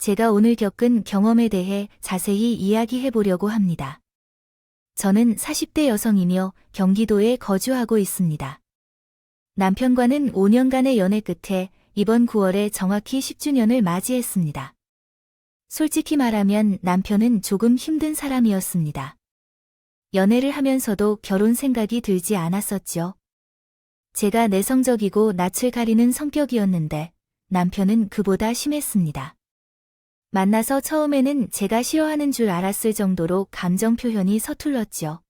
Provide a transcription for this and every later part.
제가 오늘 겪은 경험에 대해 자세히 이야기해 보려고 합니다. 저는 40대 여성이며 경기도에 거주하고 있습니다. 남편과는 5년간의 연애 끝에 이번 9월에 정확히 10주년을 맞이했습니다. 솔직히 말하면 남편은 조금 힘든 사람이었습니다. 연애를 하면서도 결혼 생각이 들지 않았었죠. 제가 내성적이고 낯을 가리는 성격이었는데 남편은 그보다 심했습니다. 만나서 처음에는 제가 싫어하는 줄 알았을 정도로 감정 표현이 서툴렀죠.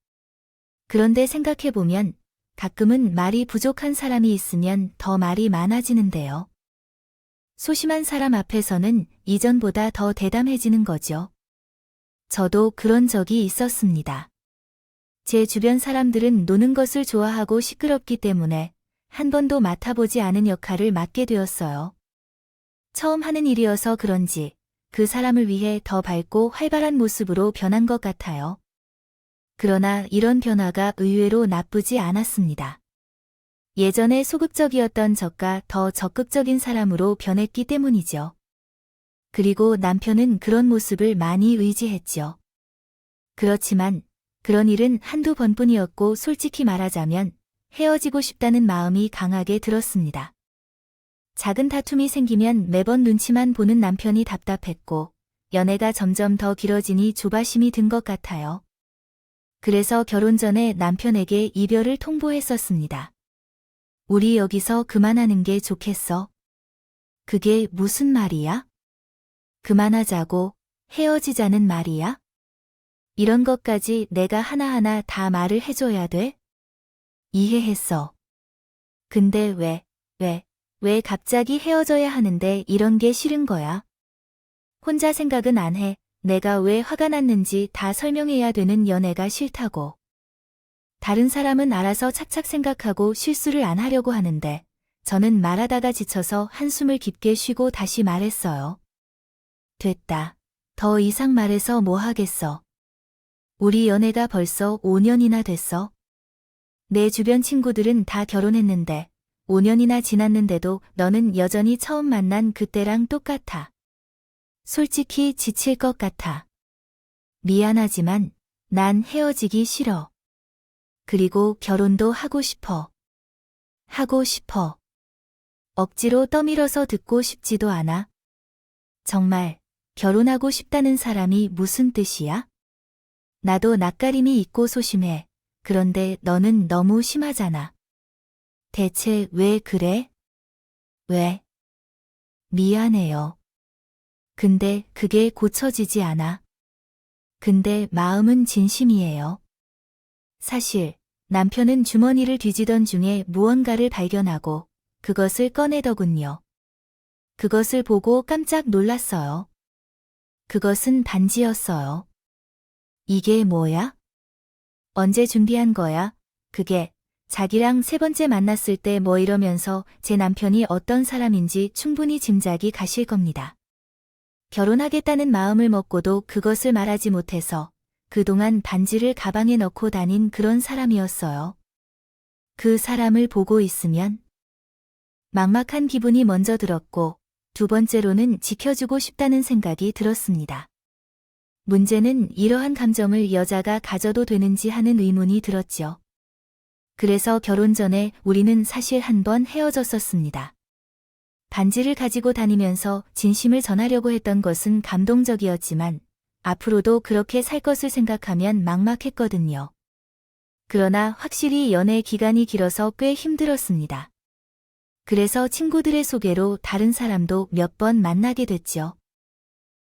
그런데 생각해보면 가끔은 말이 부족한 사람이 있으면 더 말이 많아지는데요. 소심한 사람 앞에서는 이전보다 더 대담해지는 거죠. 저도 그런 적이 있었습니다. 제 주변 사람들은 노는 것을 좋아하고 시끄럽기 때문에 한 번도 맡아보지 않은 역할을 맡게 되었어요. 처음 하는 일이어서 그런지 그 사람을 위해 더 밝고 활발한 모습으로 변한 것 같아요. 그러나 이런 변화가 의외로 나쁘지 않았습니다. 예전에 소극적이었던 저가 더 적극적인 사람으로 변했기 때문이죠. 그리고 남편은 그런 모습을 많이 의지했죠. 그렇지만 그런 일은 한두 번뿐이었고 솔직히 말하자면 헤어지고 싶다는 마음이 강하게 들었습니다. 작은 다툼이 생기면 매번 눈치만 보는 남편이 답답했고 연애가 점점 더 길어지니 조바심이 든 것 같아요. 그래서 결혼 전에 남편에게 이별을 통보했었습니다. 우리 여기서 그만하는 게 좋겠어. 그게 무슨 말이야? 그만하자고, 헤어지자는 말이야? 이런 것까지 내가 하나하나 다 말을 해줘야 돼? 이해했어. 근데 왜 갑자기 헤어져야 하는데 이런 게 싫은 거야? 혼자 생각은 안 해. 내가 왜 화가 났는지 다 설명해야 되는 연애가 싫다고. 다른 사람은 알아서 착착 생각하고 실수를 안 하려고 하는데 저는 말하다가 지쳐서 한숨을 깊게 쉬고 다시 말했어요. 됐다. 더 이상 말해서 뭐 하겠어. 우리 연애가 벌써 5년이나 됐어. 내 주변 친구들은 다 결혼했는데 5년이나 지났는데도 너는 여전히 처음 만난 그때랑 똑같아. 솔직히 지칠 것 같아. 미안하지만 난 헤어지기 싫어. 그리고 결혼도 하고 싶어. 하고 싶어. 억지로 떠밀어서 듣고 싶지도 않아. 정말 결혼하고 싶다는 사람이 무슨 뜻이야? 나도 낯가림이 있고 소심해. 그런데 너는 너무 심하잖아. 대체 왜 그래? 왜? 미안해요. 근데 그게 고쳐지지 않아. 근데 마음은 진심이에요. 사실 남편은 주머니를 뒤지던 중에 무언가를 발견하고 그것을 꺼내더군요. 그것을 보고 깜짝 놀랐어요. 그것은 반지였어요. 이게 뭐야? 언제 준비한 거야? 그게 자기랑 세 번째 만났을 때 뭐 이러면서 제 남편이 어떤 사람인지 충분히 짐작이 가실 겁니다. 결혼하겠다는 마음을 먹고도 그것을 말하지 못해서 그동안 반지를 가방에 넣고 다닌 그런 사람이었어요. 그 사람을 보고 있으면 막막한 기분이 먼저 들었고 두 번째로는 지켜주고 싶다는 생각이 들었습니다. 문제는 이러한 감정을 여자가 가져도 되는지 하는 의문이 들었죠. 그래서 결혼 전에 우리는 사실 한 번 헤어졌었습니다. 반지를 가지고 다니면서 진심을 전하려고 했던 것은 감동적이었지만 앞으로도 그렇게 살 것을 생각하면 막막했거든요. 그러나 확실히 연애 기간이 길어서 꽤 힘들었습니다. 그래서 친구들의 소개로 다른 사람도 몇 번 만나게 됐죠.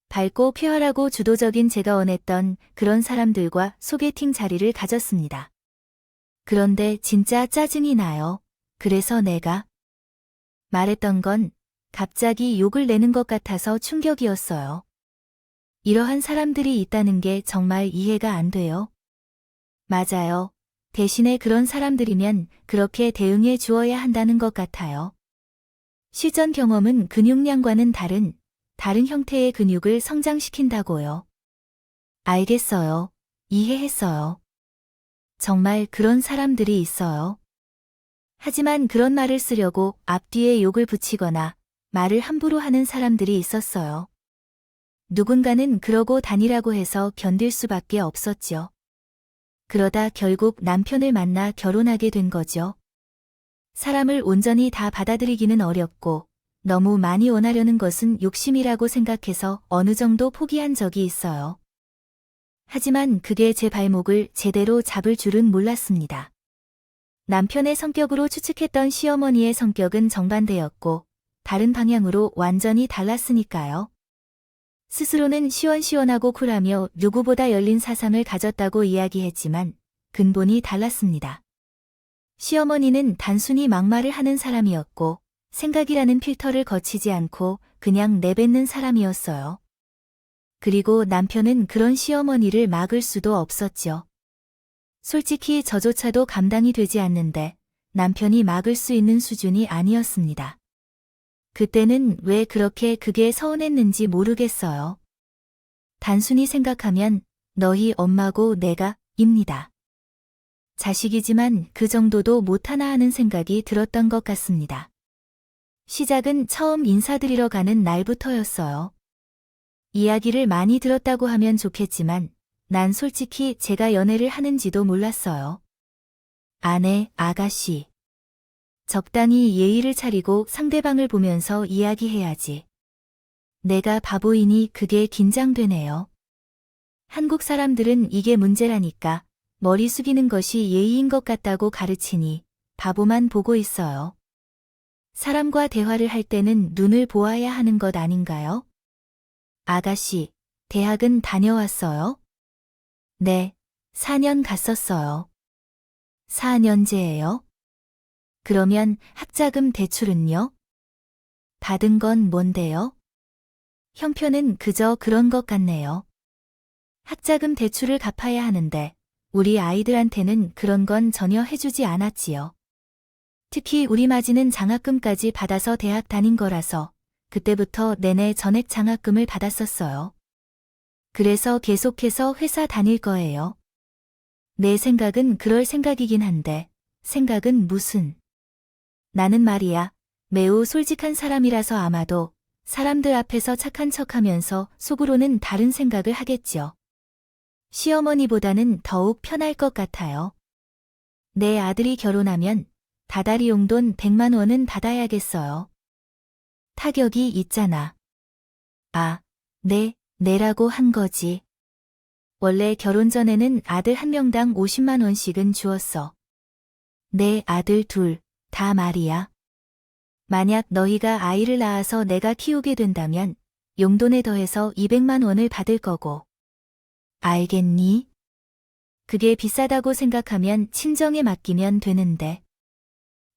밝고 쾌활하고 주도적인 제가 원했던 그런 사람들과 소개팅 자리를 가졌습니다. 그런데 진짜 짜증이 나요. 그래서 내가 말했던 건 갑자기 욕을 내는 것 같아서 충격이었어요. 이러한 사람들이 있다는 게 정말 이해가 안 돼요. 맞아요. 대신에 그런 사람들이면 그렇게 대응해 주어야 한다는 것 같아요. 실전 경험은 근육량과는 다른 형태의 근육을 성장시킨다고요. 알겠어요. 이해했어요. 정말 그런 사람들이 있어요. 하지만 그런 말을 쓰려고 앞뒤에 욕을 붙이거나 말을 함부로 하는 사람들이 있었어요. 누군가는 그러고 다니라고 해서 견딜 수밖에 없었죠. 그러다 결국 남편을 만나 결혼하게 된 거죠. 사람을 온전히 다 받아들이기는 어렵고 너무 많이 원하려는 것은 욕심이라고 생각해서 어느 정도 포기한 적이 있어요. 하지만 그게 제 발목을 제대로 잡을 줄은 몰랐습니다. 남편의 성격으로 추측했던 시어머니의 성격은 정반대였고 다른 방향으로 완전히 달랐으니까요. 스스로는 시원시원하고 쿨하며 누구보다 열린 사상을 가졌다고 이야기했지만 근본이 달랐습니다. 시어머니는 단순히 막말을 하는 사람이었고 생각이라는 필터를 거치지 않고 그냥 내뱉는 사람이었어요. 그리고 남편은 그런 시어머니를 막을 수도 없었죠. 솔직히 저조차도 감당이 되지 않는데 남편이 막을 수 있는 수준이 아니었습니다. 그때는 왜 그렇게 그게 서운했는지 모르겠어요. 단순히 생각하면 너희 엄마고 내가 입니다. 자식이지만 그 정도도 못하나 하는 생각이 들었던 것 같습니다. 시작은 처음 인사드리러 가는 날부터였어요. 이야기를 많이 들었다고 하면 좋겠지만 난 솔직히 제가 연애를 하는지도 몰랐어요. 아내, 아가씨. 적당히 예의를 차리고 상대방을 보면서 이야기해야지. 내가 바보이니 그게 긴장되네요. 한국 사람들은 이게 문제라니까 머리 숙이는 것이 예의인 것 같다고 가르치니 바보만 보고 있어요. 사람과 대화를 할 때는 눈을 보아야 하는 것 아닌가요? 아가씨, 대학은 다녀왔어요? 네, 4년 갔었어요. 4년제예요? 그러면 학자금 대출은요? 받은 건 뭔데요? 형편은 그저 그런 것 같네요. 학자금 대출을 갚아야 하는데 우리 아이들한테는 그런 건 전혀 해주지 않았지요. 특히 우리 마지는 장학금까지 받아서 대학 다닌 거라서 그때부터 내내 전액 장학금을 받았었어요. 그래서 계속해서 회사 다닐 거예요. 내 생각은 그럴 생각이긴 한데 생각은 무슨. 나는 말이야 매우 솔직한 사람이라서 아마도 사람들 앞에서 착한 척하면서 속으로는 다른 생각을 하겠죠. 시어머니보다는 더욱 편할 것 같아요. 내 아들이 결혼하면 다달이 용돈 100만 원은 받아야겠어요. 타격이 있잖아. 아, 네, 내라고 한 거지. 원래 결혼 전에는 아들 한 명당 50만 원씩은 주었어. 내 아들 둘, 다 말이야. 만약 너희가 아이를 낳아서 내가 키우게 된다면 용돈에 더해서 200만 원을 받을 거고. 알겠니? 그게 비싸다고 생각하면 친정에 맡기면 되는데.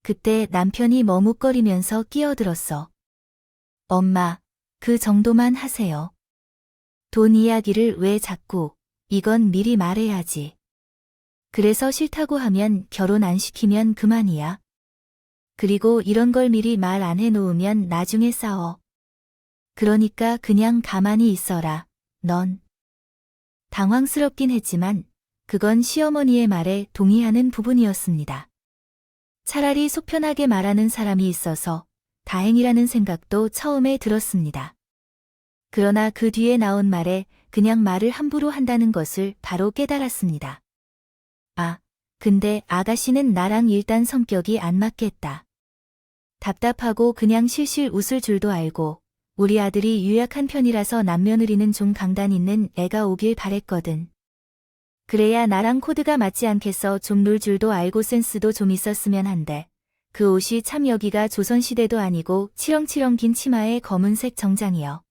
그때 남편이 머뭇거리면서 끼어들었어. 엄마, 그 정도만 하세요. 돈 이야기를 왜 자꾸, 이건 미리 말해야지. 그래서 싫다고 하면 결혼 안 시키면 그만이야. 그리고 이런 걸 미리 말 안 해놓으면 나중에 싸워. 그러니까 그냥 가만히 있어라, 넌. 당황스럽긴 했지만 그건 시어머니의 말에 동의하는 부분이었습니다. 차라리 속 편하게 말하는 사람이 있어서 다행이라는 생각도 처음에 들었습니다. 그러나 그 뒤에 나온 말에 그냥 말을 함부로 한다는 것을 바로 깨달았습니다. 아, 근데 아가씨는 나랑 일단 성격이 안 맞겠다. 답답하고 그냥 실실 웃을 줄도 알고 우리 아들이 유약한 편이라서 남며느리는 좀 강단 있는 애가 오길 바랬거든. 그래야 나랑 코드가 맞지 않겠어. 좀 놀 줄도 알고 센스도 좀 있었으면 한데 그 옷이 참 여기가 조선시대도 아니고 치렁치렁 긴 치마에 검은색 정장이요.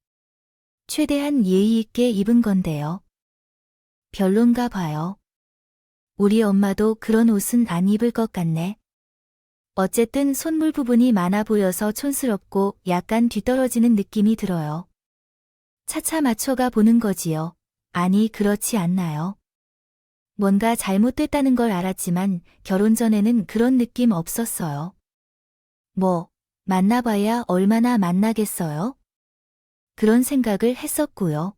최대한 예의 있게 입은 건데요. 별론가 봐요. 우리 엄마도 그런 옷은 안 입을 것 같네. 어쨌든 손물 부분이 많아 보여서 촌스럽고 약간 뒤떨어지는 느낌이 들어요. 차차 맞춰가 보는 거지요. 아니 그렇지 않나요? 뭔가 잘못됐다는 걸 알았지만 결혼 전에는 그런 느낌 없었어요. 뭐, 만나봐야 얼마나 만나겠어요? 그런 생각을 했었고요.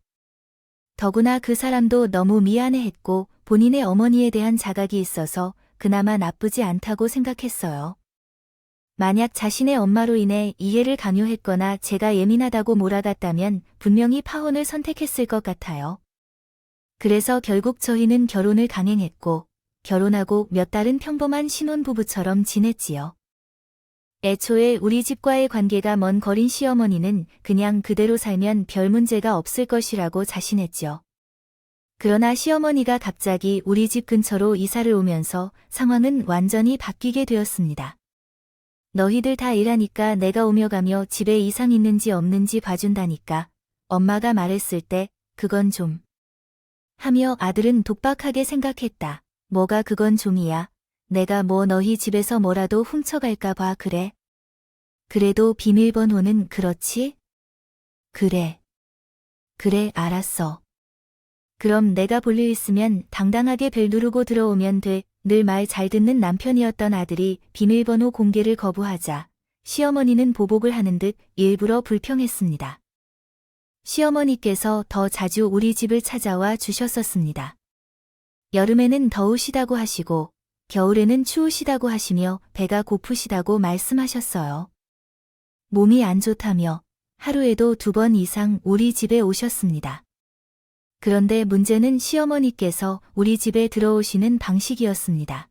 더구나 그 사람도 너무 미안해했고 본인의 어머니에 대한 자각이 있어서 그나마 나쁘지 않다고 생각했어요. 만약 자신의 엄마로 인해 이해를 강요했거나 제가 예민하다고 몰아갔다면 분명히 파혼을 선택했을 것 같아요. 그래서 결국 저희는 결혼을 강행했고, 결혼하고 몇 달은 평범한 신혼부부처럼 지냈지요. 애초에 우리 집과의 관계가 먼 거린 시어머니는 그냥 그대로 살면 별 문제가 없을 것이라고 자신했죠. 그러나 시어머니가 갑자기 우리 집 근처로 이사를 오면서 상황은 완전히 바뀌게 되었습니다. 너희들 다 일하니까 내가 오며 가며 집에 이상 있는지 없는지 봐준다니까. 엄마가 말했을 때 그건 좀 하며 아들은 독박하게 생각했다. 뭐가 그건 좀이야. 내가 뭐 너희 집에서 뭐라도 훔쳐갈까 봐 그래. 그래도 비밀번호는 그렇지? 그래. 그래, 알았어. 그럼 내가 볼 일 있으면 당당하게 벨 누르고 들어오면 돼. 늘 말 잘 듣는 남편이었던 아들이 비밀번호 공개를 거부하자 시어머니는 보복을 하는 듯 일부러 불평했습니다. 시어머니께서 더 자주 우리 집을 찾아와 주셨었습니다. 여름에는 더우시다고 하시고 겨울에는 추우시다고 하시며 배가 고프시다고 말씀하셨어요. 몸이 안 좋다며 하루에도 2번 이상 우리 집에 오셨습니다. 그런데 문제는 시어머니께서 우리 집에 들어오시는 방식이었습니다.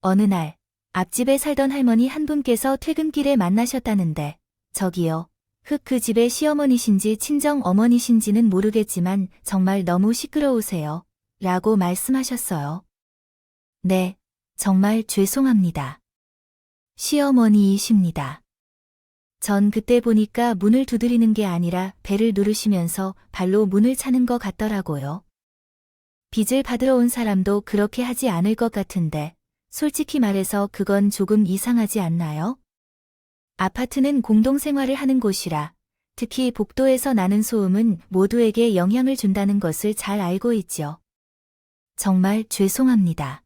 어느 날 앞집에 살던 할머니 한 분께서 퇴근길에 만나셨다는데 저기요. 그 집의 시어머니신지 친정 어머니신지는 모르겠지만 정말 너무 시끄러우세요. 라고 말씀하셨어요. 네, 정말 죄송합니다. 시어머니이십니다. 전 그때 보니까 문을 두드리는 게 아니라 벨을 누르시면서 발로 문을 차는 것 같더라고요. 빚을 받으러 온 사람도 그렇게 하지 않을 것 같은데 솔직히 말해서 그건 조금 이상하지 않나요? 아파트는 공동생활을 하는 곳이라 특히 복도에서 나는 소음은 모두에게 영향을 준다는 것을 잘 알고 있죠. 정말 죄송합니다.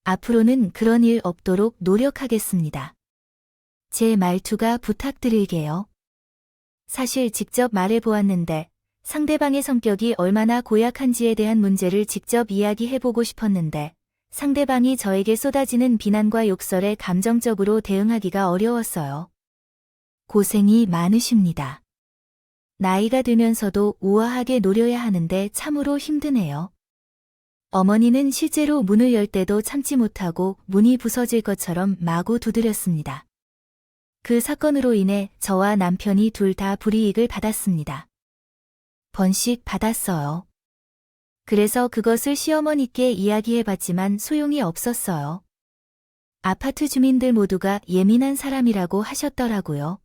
앞으로는 그런 일 없도록 노력하겠습니다. 제 말투가 부탁드릴게요. 사실 직접 말해보았는데 상대방의 성격이 얼마나 고약한지에 대한 문제를 직접 이야기해보고 싶었는데 상대방이 저에게 쏟아지는 비난과 욕설에 감정적으로 대응하기가 어려웠어요. 고생이 많으십니다. 나이가 들면서도 우아하게 노려야 하는데 참으로 힘드네요. 어머니는 실제로 문을 열 때도 참지 못하고 문이 부서질 것처럼 마구 두드렸습니다. 그 사건으로 인해 저와 남편이 둘 다 불이익을 받았습니다. 번씩 받았어요. 그래서 그것을 시어머니께 이야기해봤지만 소용이 없었어요. 아파트 주민들 모두가 예민한 사람이라고 하셨더라고요.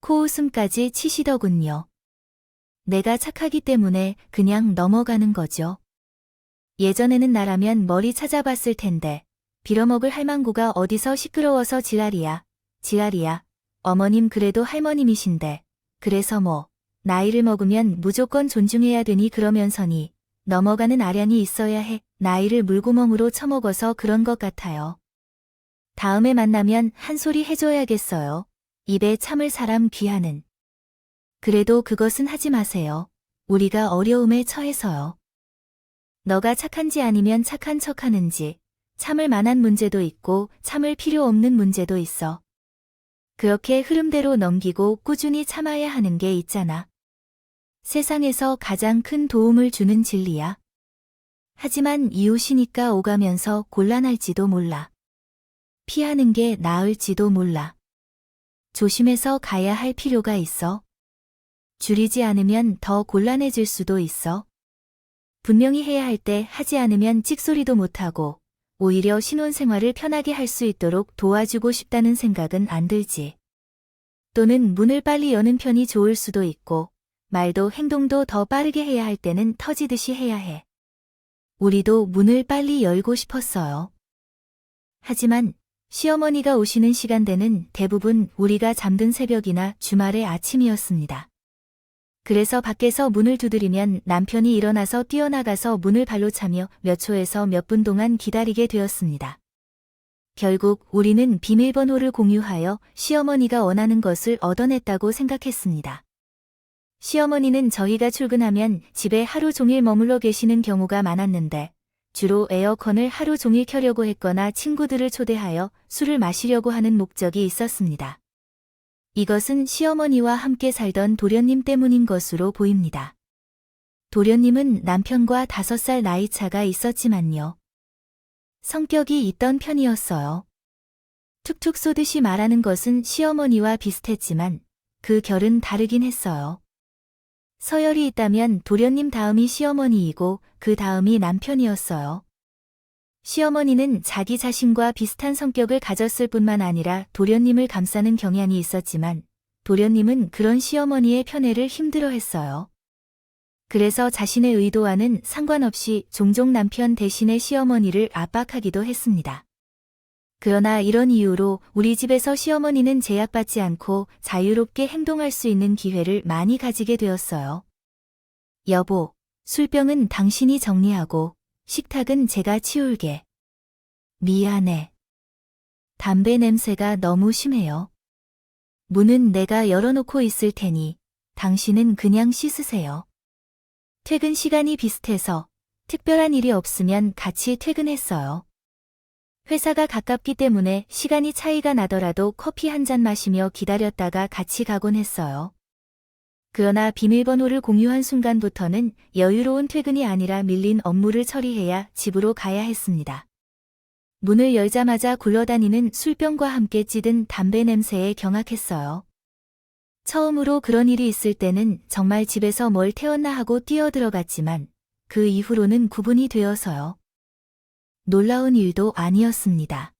코웃음까지 치시더군요. 내가 착하기 때문에 그냥 넘어가는 거죠. 예전에는 나라면 머리 찾아봤을 텐데 빌어먹을 할망구가 어디서 시끄러워서 지랄이야. 지랄이야. 어머님 그래도 할머님이신데. 그래서 뭐 나이를 먹으면 무조건 존중해야 되니 그러면서니 넘어가는 아량이 있어야 해. 나이를 물구멍으로 쳐먹어서 그런 것 같아요. 다음에 만나면 한 소리 해줘야겠어요. 입에 참을 사람 귀하는. 그래도 그것은 하지 마세요. 우리가 어려움에 처해서요. 너가 착한지 아니면 착한 척하는지 참을 만한 문제도 있고 참을 필요 없는 문제도 있어. 그렇게 흐름대로 넘기고 꾸준히 참아야 하는 게 있잖아. 세상에서 가장 큰 도움을 주는 진리야. 하지만 이웃이니까 오가면서 곤란할지도 몰라. 피하는 게 나을지도 몰라. 조심해서 가야 할 필요가 있어. 줄이지 않으면 더 곤란해질 수도 있어. 분명히 해야 할 때 하지 않으면 찍소리도 못하고 오히려 신혼생활을 편하게 할 수 있도록 도와주고 싶다는 생각은 안 들지. 또는 문을 빨리 여는 편이 좋을 수도 있고 말도 행동도 더 빠르게 해야 할 때는 터지듯이 해야 해. 우리도 문을 빨리 열고 싶었어요. 하지만 시어머니가 오시는 시간대는 대부분 우리가 잠든 새벽이나 주말의 아침이었습니다. 그래서 밖에서 문을 두드리면 남편이 일어나서 뛰어나가서 문을 발로 차며 몇 초에서 몇 분 동안 기다리게 되었습니다. 결국 우리는 비밀번호를 공유하여 시어머니가 원하는 것을 얻어냈다고 생각했습니다. 시어머니는 저희가 출근하면 집에 하루 종일 머물러 계시는 경우가 많았는데 주로 에어컨을 하루 종일 켜려고 했거나 친구들을 초대하여 술을 마시려고 하는 목적이 있었습니다. 이것은 시어머니와 함께 살던 도련님 때문인 것으로 보입니다. 도련님은 남편과 5살 나이 차가 있었지만요. 성격이 있던 편이었어요. 툭툭 쏘듯이 말하는 것은 시어머니와 비슷했지만 그 결은 다르긴 했어요. 서열이 있다면 도련님 다음이 시어머니이고 그 다음이 남편이었어요. 시어머니는 자기 자신과 비슷한 성격을 가졌을 뿐만 아니라 도련님을 감싸는 경향이 있었지만 도련님은 그런 시어머니의 편애를 힘들어했어요. 그래서 자신의 의도와는 상관없이 종종 남편 대신에 시어머니를 압박하기도 했습니다. 그러나 이런 이유로 우리 집에서 시어머니는 제약받지 않고 자유롭게 행동할 수 있는 기회를 많이 가지게 되었어요. 여보, 술병은 당신이 정리하고 식탁은 제가 치울게. 미안해. 담배 냄새가 너무 심해요. 문은 내가 열어놓고 있을 테니 당신은 그냥 씻으세요. 퇴근 시간이 비슷해서 특별한 일이 없으면 같이 퇴근했어요. 회사가 가깝기 때문에 시간이 차이가 나더라도 커피 한 잔 마시며 기다렸다가 같이 가곤 했어요. 그러나 비밀번호를 공유한 순간부터는 여유로운 퇴근이 아니라 밀린 업무를 처리해야 집으로 가야 했습니다. 문을 열자마자 굴러다니는 술병과 함께 찌든 담배 냄새에 경악했어요. 처음으로 그런 일이 있을 때는 정말 집에서 뭘 태웠나 하고 뛰어들어갔지만 그 이후로는 구분이 되어서요. 놀라운 일도 아니었습니다.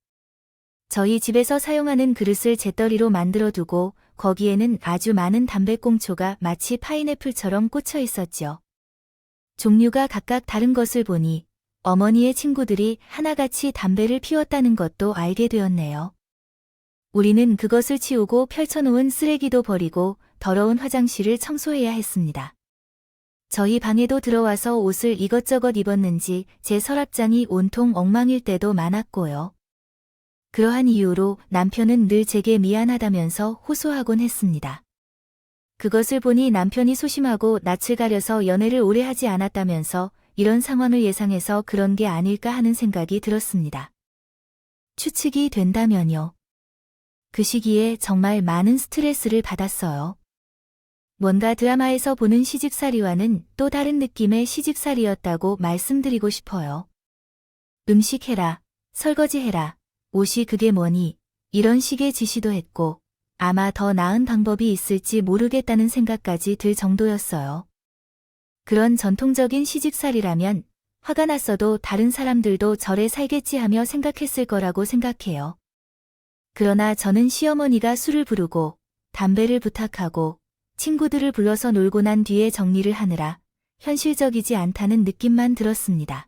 저희 집에서 사용하는 그릇을 재떨이로 만들어두고 거기에는 아주 많은 담배꽁초가 마치 파인애플처럼 꽂혀 있었죠. 종류가 각각 다른 것을 보니 어머니의 친구들이 하나같이 담배를 피웠다는 것도 알게 되었네요. 우리는 그것을 치우고 펼쳐놓은 쓰레기도 버리고 더러운 화장실을 청소해야 했습니다. 저희 방에도 들어와서 옷을 이것저것 입었는지 제 서랍장이 온통 엉망일 때도 많았고요. 그러한 이유로 남편은 늘 제게 미안하다면서 호소하곤 했습니다. 그것을 보니 남편이 소심하고 낯을 가려서 연애를 오래 하지 않았다면서 이런 상황을 예상해서 그런 게 아닐까 하는 생각이 들었습니다. 추측이 된다면요. 그 시기에 정말 많은 스트레스를 받았어요. 뭔가 드라마에서 보는 시집살이와는 또 다른 느낌의 시집살이였다고 말씀드리고 싶어요. 음식해라, 설거지해라, 옷이 그게 뭐니, 이런 식의 지시도 했고 아마 더 나은 방법이 있을지 모르겠다는 생각까지 들 정도였어요. 그런 전통적인 시집살이라면 화가 났어도 다른 사람들도 저래 살겠지 하며 생각했을 거라고 생각해요. 그러나 저는 시어머니가 술을 부르고 담배를 부탁하고 친구들을 불러서 놀고 난 뒤에 정리를 하느라 현실적이지 않다는 느낌만 들었습니다.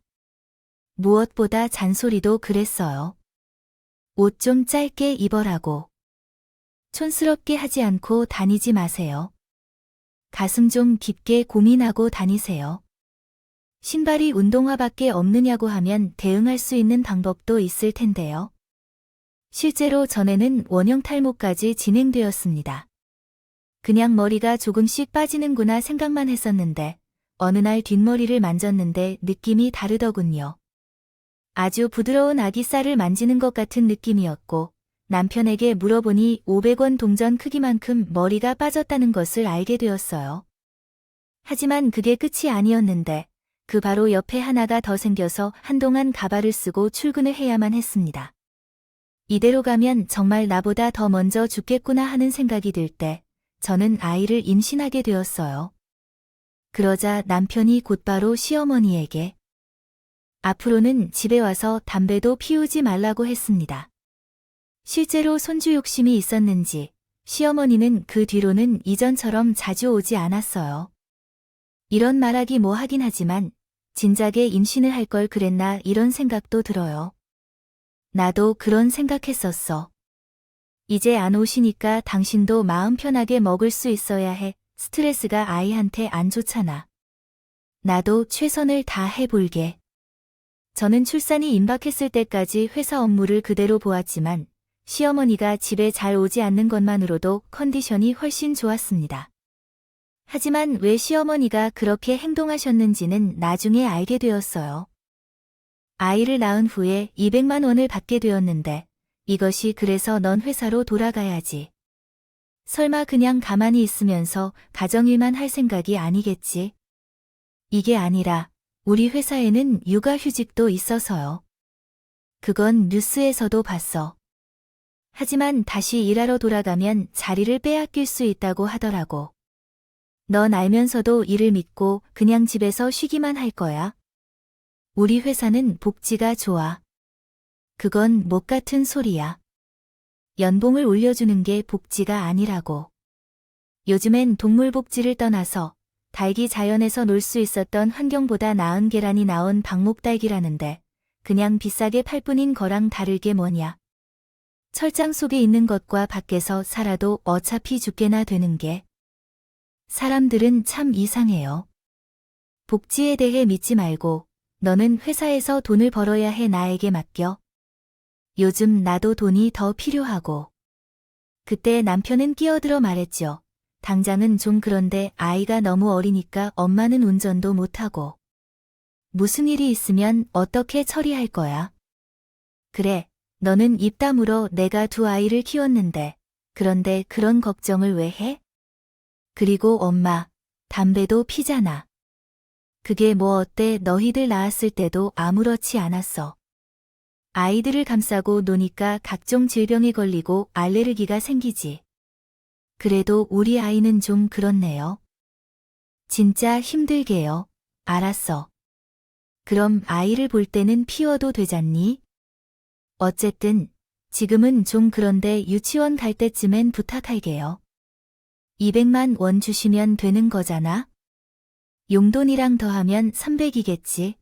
무엇보다 잔소리도 그랬어요. 옷 좀 짧게 입어라고. 촌스럽게 하지 않고 다니지 마세요. 가슴 좀 깊게 고민하고 다니세요. 신발이 운동화밖에 없느냐고 하면 대응할 수 있는 방법도 있을 텐데요. 실제로 전에는 원형 탈모까지 진행되었습니다. 그냥 머리가 조금씩 빠지는구나 생각만 했었는데 어느 날 뒷머리를 만졌는데 느낌이 다르더군요. 아주 부드러운 아기살을 만지는 것 같은 느낌이었고 남편에게 물어보니 500원 동전 크기만큼 머리가 빠졌다는 것을 알게 되었어요. 하지만 그게 끝이 아니었는데 그 바로 옆에 하나가 더 생겨서 한동안 가발을 쓰고 출근을 해야만 했습니다. 이대로 가면 정말 나보다 더 먼저 죽겠구나 하는 생각이 들 때 저는 아이를 임신하게 되었어요. 그러자 남편이 곧바로 시어머니에게 앞으로는 집에 와서 담배도 피우지 말라고 했습니다. 실제로 손주 욕심이 있었는지 시어머니는 그 뒤로는 이전처럼 자주 오지 않았어요. 이런 말하기 뭐 하긴 하지만 진작에 임신을 할 걸 그랬나 이런 생각도 들어요. 나도 그런 생각했었어. 이제 안 오시니까 당신도 마음 편하게 먹을 수 있어야 해. 스트레스가 아이한테 안 좋잖아. 나도 최선을 다해볼게. 저는 출산이 임박했을 때까지 회사 업무를 그대로 보았지만 시어머니가 집에 잘 오지 않는 것만으로도 컨디션이 훨씬 좋았습니다. 하지만 왜 시어머니가 그렇게 행동하셨는지는 나중에 알게 되었어요. 아이를 낳은 후에 200만 원을 받게 되었는데 이것이 그래서 넌 회사로 돌아가야지. 설마 그냥 가만히 있으면서 가정일만 할 생각이 아니겠지? 이게 아니라 우리 회사에는 육아휴직도 있어서요. 그건 뉴스에서도 봤어. 하지만 다시 일하러 돌아가면 자리를 빼앗길 수 있다고 하더라고. 넌 알면서도 일을 믿고 그냥 집에서 쉬기만 할 거야. 우리 회사는 복지가 좋아. 그건 못 같은 소리야. 연봉을 올려주는 게 복지가 아니라고. 요즘엔 동물 복지를 떠나서 닭이 자연에서 놀 수 있었던 환경보다 나은 계란이 나온 방목닭이라는데 그냥 비싸게 팔 뿐인 거랑 다를 게 뭐냐. 철장 속에 있는 것과 밖에서 살아도 어차피 죽게나 되는 게. 사람들은 참 이상해요. 복지에 대해 믿지 말고 너는 회사에서 돈을 벌어야 해 나에게 맡겨. 요즘 나도 돈이 더 필요하고. 그때 남편은 끼어들어 말했죠. 당장은 좀 그런데 아이가 너무 어리니까 엄마는 운전도 못하고. 무슨 일이 있으면 어떻게 처리할 거야? 그래, 너는 입 다물어 내가 두 아이를 키웠는데 그런데 그런 걱정을 왜 해? 그리고 엄마, 담배도 피잖아. 그게 뭐 어때 너희들 낳았을 때도 아무렇지 않았어. 아이들을 감싸고 노니까 각종 질병에 걸리고 알레르기가 생기지. 그래도 우리 아이는 좀 그렇네요. 진짜 힘들게요. 알았어. 그럼 아이를 볼 때는 피워도 되잖니? 어쨌든 지금은 좀 그런데 유치원 갈 때쯤엔 부탁할게요. 200만 원 주시면 되는 거잖아? 용돈이랑 더하면 300이겠지.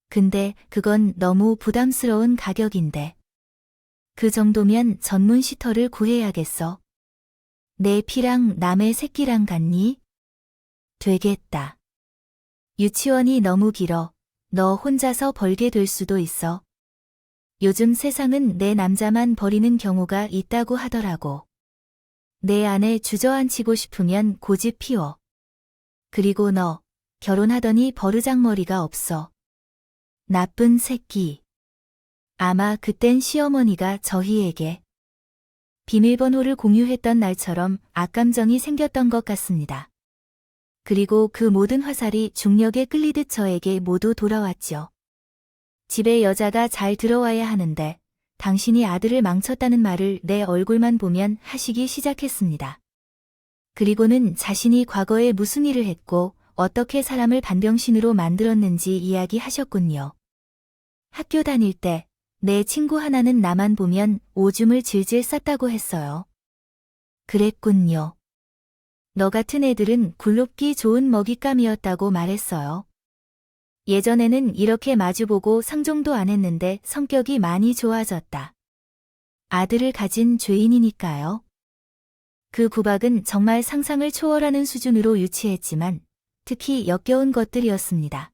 근데 그건 너무 부담스러운 가격인데. 그 정도면 전문 시터를 구해야겠어. 내 피랑 남의 새끼랑 같니? 되겠다. 유치원이 너무 길어. 너 혼자서 벌게 될 수도 있어. 요즘 세상은 내 남자만 버리는 경우가 있다고 하더라고. 내 안에 주저앉히고 싶으면 고집 피워. 그리고 너 결혼하더니 버르장머리가 없어. 나쁜 새끼. 아마 그땐 시어머니가 저희에게 비밀번호를 공유했던 날처럼 악감정이 생겼던 것 같습니다. 그리고 그 모든 화살이 중력에 끌리듯 저에게 모두 돌아왔죠. 집에 여자가 잘 들어와야 하는데 당신이 아들을 망쳤다는 말을 내 얼굴만 보면 하시기 시작했습니다. 그리고는 자신이 과거에 무슨 일을 했고 어떻게 사람을 반병신으로 만들었는지 이야기하셨군요. 학교 다닐 때 내 친구 하나는 나만 보면 오줌을 질질 쌌다고 했어요. 그랬군요. 너 같은 애들은 굴욕기 좋은 먹잇감이었다고 말했어요. 예전에는 이렇게 마주보고 상종도 안 했는데 성격이 많이 좋아졌다. 아들을 가진 죄인이니까요. 그 구박은 정말 상상을 초월하는 수준으로 유치했지만 특히 역겨운 것들이었습니다.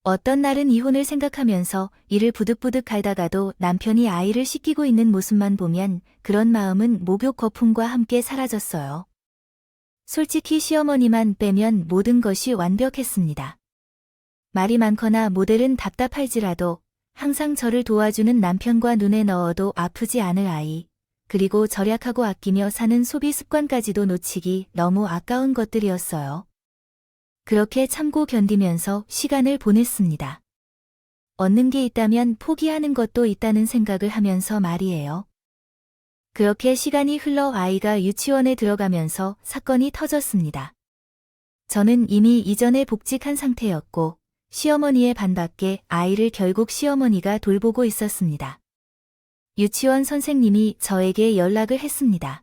어떤 날은 이혼을 생각하면서 이를 부득부득 갈다가도 남편이 아이를 씻기고 있는 모습만 보면 그런 마음은 목욕 거품과 함께 사라졌어요. 솔직히 시어머니만 빼면 모든 것이 완벽했습니다. 말이 많거나 모델은 답답할지라도 항상 저를 도와주는 남편과 눈에 넣어도 아프지 않을 아이, 그리고 절약하고 아끼며 사는 소비 습관까지도 놓치기 너무 아까운 것들이었어요. 그렇게 참고 견디면서 시간을 보냈습니다. 얻는 게 있다면 포기하는 것도 있다는 생각을 하면서 말이에요. 그렇게 시간이 흘러 아이가 유치원에 들어가면서 사건이 터졌습니다. 저는 이미 이전에 복직한 상태였고 시어머니의 반박에 아이를 결국 시어머니가 돌보고 있었습니다. 유치원 선생님이 저에게 연락을 했습니다.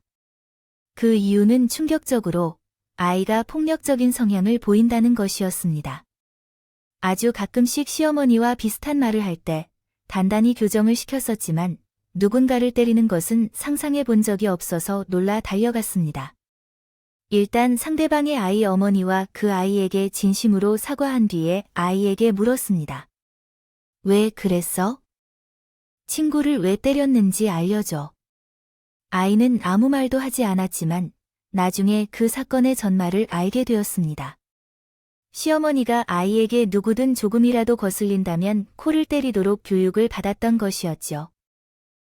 그 이유는 충격적으로 아이가 폭력적인 성향을 보인다는 것이었습니다. 아주 가끔씩 시어머니와 비슷한 말을 할 때 단단히 교정을 시켰었지만 누군가를 때리는 것은 상상해 본 적이 없어서 놀라 달려갔습니다. 일단 상대방의 아이 어머니와 그 아이에게 진심으로 사과한 뒤에 아이에게 물었습니다. 왜 그랬어? 친구를 왜 때렸는지 알려줘. 아이는 아무 말도 하지 않았지만 나중에 그 사건의 전말을 알게 되었습니다. 시어머니가 아이에게 누구든 조금이라도 거슬린다면 코를 때리도록 교육을 받았던 것이었죠.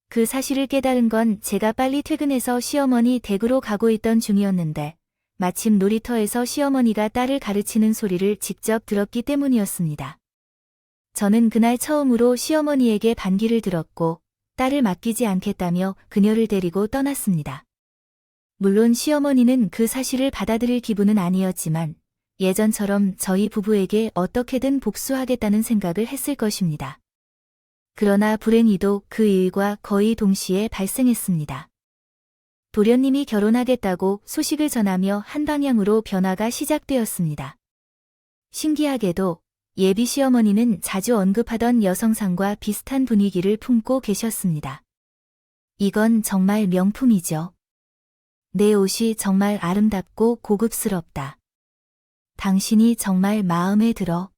그 사실을 깨달은 건 제가 빨리 퇴근해서 시어머니 댁으로 가고 있던 중이었는데 마침 놀이터에서 시어머니가 딸을 가르치는 소리를 직접 들었기 때문이었습니다. 저는 그날 처음으로 시어머니에게 반기를 들었고 딸을 맡기지 않겠다며 그녀를 데리고 떠났습니다. 물론 시어머니는 그 사실을 받아들일 기분은 아니었지만 예전처럼 저희 부부에게 어떻게든 복수하겠다는 생각을 했을 것입니다. 그러나 불행히도 그 일과 거의 동시에 발생했습니다. 도련님이 결혼하겠다고 소식을 전하며 한 방향으로 변화가 시작되었습니다. 신기하게도 예비 시어머니는 자주 언급하던 여성상과 비슷한 분위기를 품고 계셨습니다. 이건 정말 명품이죠. 내 옷이 정말 아름답고 고급스럽다. 당신이 정말 마음에 들어.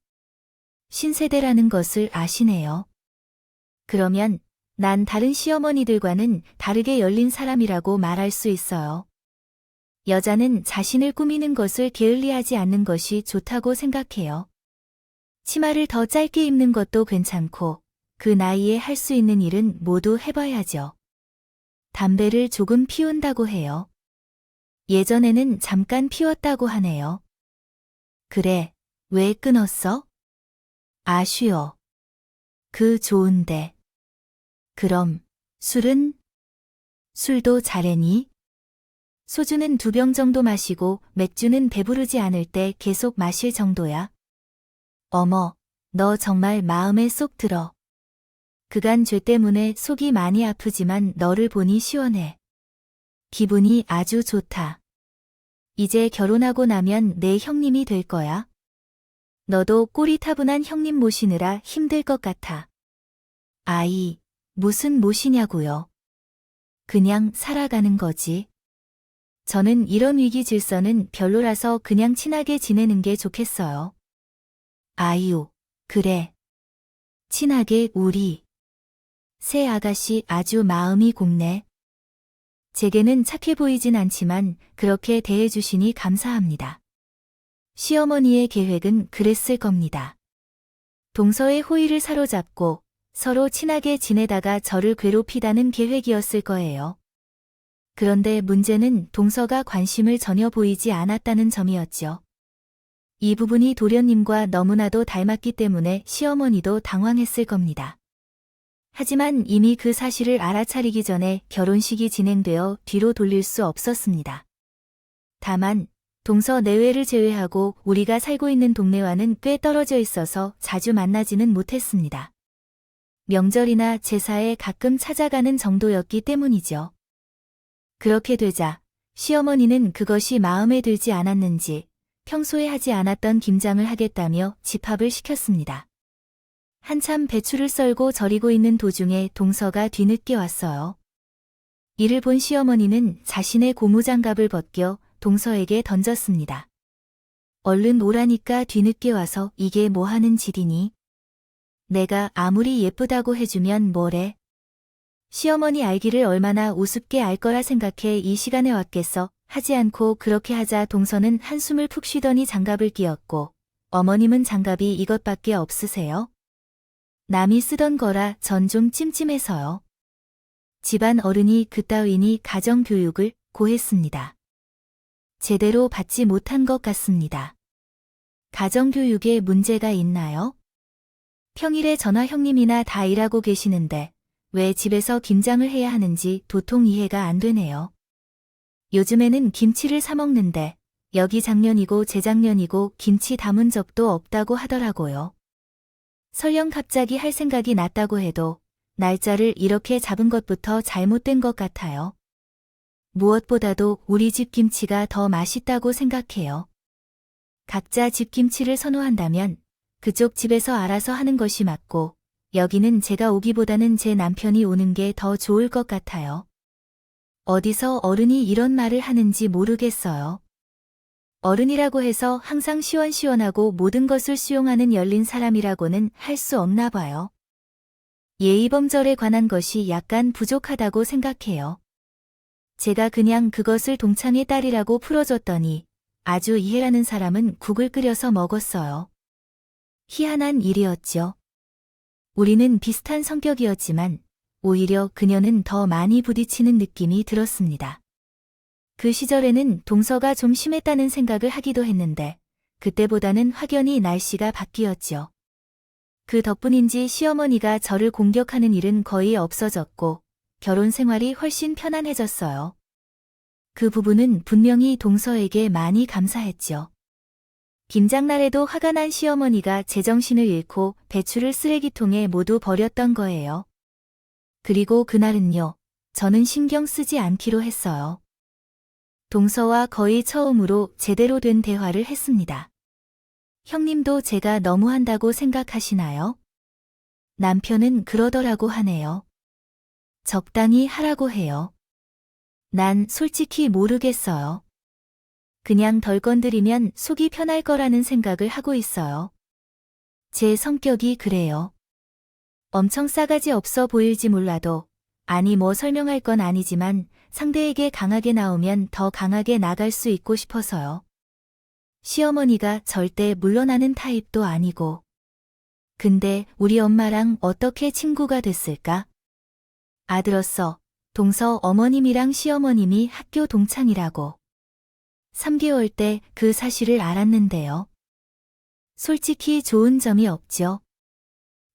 신세대라는 것을 아시네요. 그러면 난 다른 시어머니들과는 다르게 열린 사람이라고 말할 수 있어요. 여자는 자신을 꾸미는 것을 게을리하지 않는 것이 좋다고 생각해요. 치마를 더 짧게 입는 것도 괜찮고 그 나이에 할 수 있는 일은 모두 해봐야죠. 담배를 조금 피운다고 해요. 예전에는 잠깐 피웠다고 하네요. 그래, 왜 끊었어? 아쉬워. 그 좋은데. 그럼 술은? 술도 잘해니? 소주는 2병 정도 마시고 맥주는 배부르지 않을 때 계속 마실 정도야. 어머, 너 정말 마음에 쏙 들어. 그간 죄 때문에 속이 많이 아프지만 너를 보니 시원해. 기분이 아주 좋다. 이제 결혼하고 나면 내 형님이 될 거야. 너도 꼬리타분한 형님 모시느라 힘들 것 같아. 아이, 무슨 모시냐고요. 그냥 살아가는 거지. 저는 이런 위기 질서는 별로라서 그냥 친하게 지내는 게 좋겠어요. 아유, 그래. 친하게 우리. 새 아가씨 아주 마음이 곱네. 제게는 착해 보이진 않지만 그렇게 대해주시니 감사합니다. 시어머니의 계획은 그랬을 겁니다. 동서의 호의를 사로잡고 서로 친하게 지내다가 저를 괴롭히다는 계획이었을 거예요. 그런데 문제는 동서가 관심을 전혀 보이지 않았다는 점이었죠. 이 부분이 도련님과 너무나도 닮았기 때문에 시어머니도 당황했을 겁니다. 하지만 이미 그 사실을 알아차리기 전에 결혼식이 진행되어 뒤로 돌릴 수 없었습니다. 다만 동서 내외를 제외하고 우리가 살고 있는 동네와는 꽤 떨어져 있어서 자주 만나지는 못했습니다. 명절이나 제사에 가끔 찾아가는 정도였기 때문이죠. 그렇게 되자 시어머니는 그것이 마음에 들지 않았는지 평소에 하지 않았던 김장을 하겠다며 집합을 시켰습니다. 한참 배추를 썰고 절이고 있는 도중에 동서가 뒤늦게 왔어요. 이를 본 시어머니는 자신의 고무장갑을 벗겨 동서에게 던졌습니다. 얼른 오라니까 뒤늦게 와서 이게 뭐 하는 짓이니? 내가 아무리 예쁘다고 해주면 뭐래? 시어머니 알기를 얼마나 우습게 알 거라 생각해 이 시간에 왔겠어 하지 않고 그렇게 하자 동서는 한숨을 푹 쉬더니 장갑을 끼웠고 어머님은 장갑이 이것밖에 없으세요? 남이 쓰던 거라 전 좀 찜찜해서요. 집안 어른이 그따위니 가정교육을 고했습니다. 제대로 받지 못한 것 같습니다. 가정교육에 문제가 있나요? 평일에 전화 형님이나 다 일하고 계시는데 왜 집에서 김장을 해야 하는지 도통 이해가 안 되네요. 요즘에는 김치를 사 먹는데 여기 작년이고 재작년이고 김치 담은 적도 없다고 하더라고요. 설령 갑자기 할 생각이 났다고 해도 날짜를 이렇게 잡은 것부터 잘못된 것 같아요. 무엇보다도 우리 집 김치가 더 맛있다고 생각해요. 각자 집 김치를 선호한다면 그쪽 집에서 알아서 하는 것이 맞고 여기는 제가 오기보다는 제 남편이 오는 게 더 좋을 것 같아요. 어디서 어른이 이런 말을 하는지 모르겠어요. 어른이라고 해서 항상 시원시원하고 모든 것을 수용하는 열린 사람이라고는 할 수 없나 봐요. 예의범절에 관한 것이 약간 부족하다고 생각해요. 제가 그냥 그것을 동창의 딸이라고 풀어줬더니 아주 이해라는 사람은 국을 끓여서 먹었어요. 희한한 일이었죠. 우리는 비슷한 성격이었지만 오히려 그녀는 더 많이 부딪히는 느낌이 들었습니다. 그 시절에는 동서가 좀 심했다는 생각을 하기도 했는데 그때보다는 확연히 날씨가 바뀌었죠. 그 덕분인지 시어머니가 저를 공격하는 일은 거의 없어졌고 결혼 생활이 훨씬 편안해졌어요. 그 부분은 분명히 동서에게 많이 감사했죠. 김장날에도 화가 난 시어머니가 제정신을 잃고 배추를 쓰레기통에 모두 버렸던 거예요. 그리고 그날은요, 저는 신경 쓰지 않기로 했어요. 동서와 거의 처음으로 제대로 된 대화를 했습니다. 형님도 제가 너무한다고 생각하시나요? 남편은 그러더라고 하네요. 적당히 하라고 해요. 난 솔직히 모르겠어요. 그냥 덜 건드리면 속이 편할 거라는 생각을 하고 있어요. 제 성격이 그래요. 엄청 싸가지 없어 보일지 몰라도, 아니 뭐 설명할 건 아니지만 상대에게 강하게 나오면 더 강하게 나갈 수 있고 싶어서요. 시어머니가 절대 물러나는 타입도 아니고. 근데 우리 엄마랑 어떻게 친구가 됐을까? 아들로서 동서 어머님이랑 시어머님이 학교 동창이라고. 3개월 때 그 사실을 알았는데요. 솔직히 좋은 점이 없죠.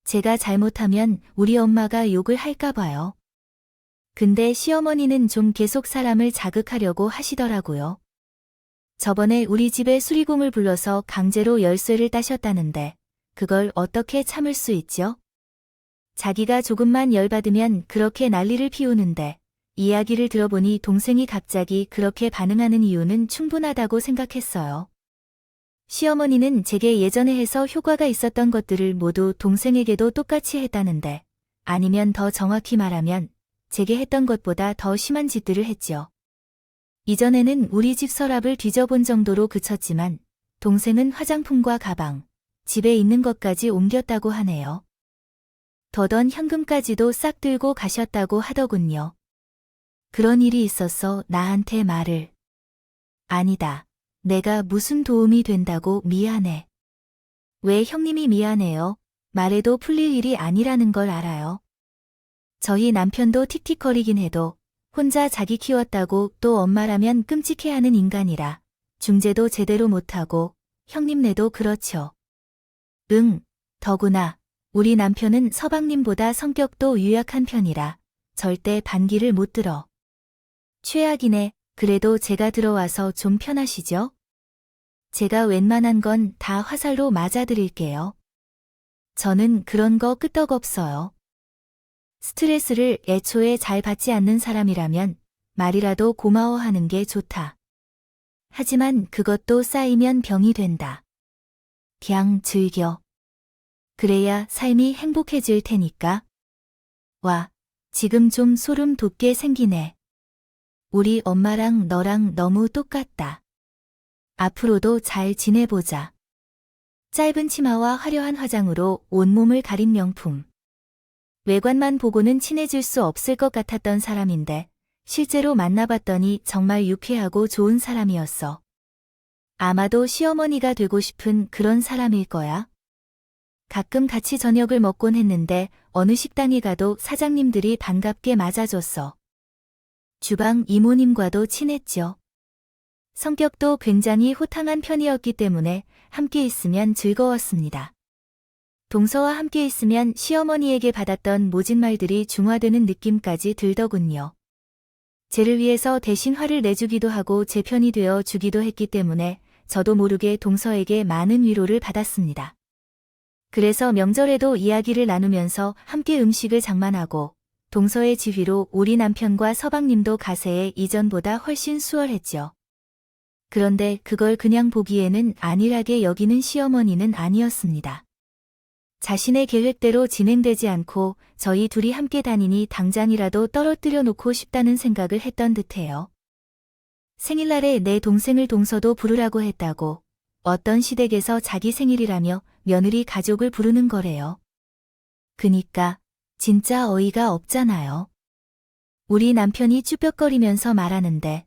제가 잘못하면 우리 엄마가 욕을 할까 봐요. 근데 시어머니는 좀 계속 사람을 자극하려고 하시더라고요. 저번에 우리 집에 수리공을 불러서 강제로 열쇠를 따셨다는데 그걸 어떻게 참을 수 있죠? 자기가 조금만 열받으면 그렇게 난리를 피우는데 이야기를 들어보니 동생이 갑자기 그렇게 반응하는 이유는 충분하다고 생각했어요. 시어머니는 제게 예전에 해서 효과가 있었던 것들을 모두 동생에게도 똑같이 했다는데, 아니면 더 정확히 말하면 제게 했던 것보다 더 심한 짓들을 했죠. 이전에는 우리 집 서랍을 뒤져본 정도로 그쳤지만 동생은 화장품과 가방, 집에 있는 것까지 옮겼다고 하네요. 더던 현금까지도 싹 들고 가셨다고 하더군요. 그런 일이 있어서 나한테 말을. 아니다. 내가 무슨 도움이 된다고 미안해. 왜 형님이 미안해요? 말해도 풀릴 일이 아니라는 걸 알아요. 저희 남편도 틱틱거리긴 해도 혼자 자기 키웠다고 또 엄마라면 끔찍해하는 인간이라 중재도 제대로 못하고 형님네도 그렇죠. 더구나 우리 남편은 서방님보다 성격도 유약한 편이라 절대 반기를 못 들어. 최악이네. 그래도 제가 들어와서 좀 편하시죠? 제가 웬만한 건 다 화살로 맞아드릴게요. 저는 그런 거 끄떡없어요. 스트레스를 애초에 잘 받지 않는 사람이라면 말이라도 고마워하는 게 좋다. 하지만 그것도 쌓이면 병이 된다. 그냥 즐겨. 그래야 삶이 행복해질 테니까. 와, 지금 좀 소름 돋게 생기네. 우리 엄마랑 너랑 너무 똑같다. 앞으로도 잘 지내보자. 짧은 치마와 화려한 화장으로 온몸을 가린 명품. 외관만 보고는 친해질 수 없을 것 같았던 사람인데 실제로 만나봤더니 정말 유쾌하고 좋은 사람이었어. 아마도 시어머니가 되고 싶은 그런 사람일 거야. 가끔 같이 저녁을 먹곤 했는데 어느 식당에 가도 사장님들이 반갑게 맞아줬어. 주방 이모님과도 친했죠. 성격도 굉장히 호탕한 편이었기 때문에 함께 있으면 즐거웠습니다. 동서와 함께 있으면 시어머니에게 받았던 모진 말들이 중화되는 느낌까지 들더군요. 쟤를 위해서 대신 화를 내주기도 하고 제 편이 되어 주기도 했기 때문에 저도 모르게 동서에게 많은 위로를 받았습니다. 그래서 명절에도 이야기를 나누면서 함께 음식을 장만하고 동서의 지휘로 우리 남편과 서방님도 가세에 이전보다 훨씬 수월했죠. 그런데 그걸 그냥 보기에는 안일하게 여기는 시어머니는 아니었습니다. 자신의 계획대로 진행되지 않고 저희 둘이 함께 다니니 당장이라도 떨어뜨려 놓고 싶다는 생각을 했던 듯해요. 생일날에 내 동생을 동서도 부르라고 했다고 어떤 시댁에서 자기 생일이라며 며느리 가족을 부르는 거래요. 그니까 진짜 어이가 없잖아요. 우리 남편이 쭈뼛거리면서 말하는데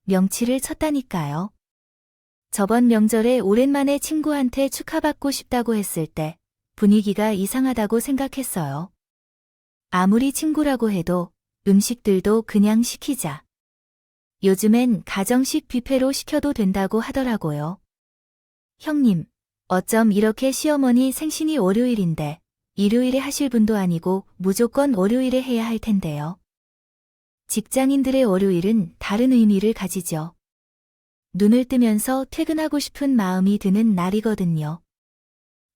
명치를 쳤다니까요. 저번 명절에 오랜만에 친구한테 축하받고 싶다고 했을 때 분위기가 이상하다고 생각했어요. 아무리 친구라고 해도 음식들도 그냥 시키자. 요즘엔 가정식 뷔페로 시켜도 된다고 하더라고요. 형님, 어쩜 이렇게 시어머니 생신이 월요일인데 일요일에 하실 분도 아니고 무조건 월요일에 해야 할 텐데요. 직장인들의 월요일은 다른 의미를 가지죠. 눈을 뜨면서 퇴근하고 싶은 마음이 드는 날이거든요.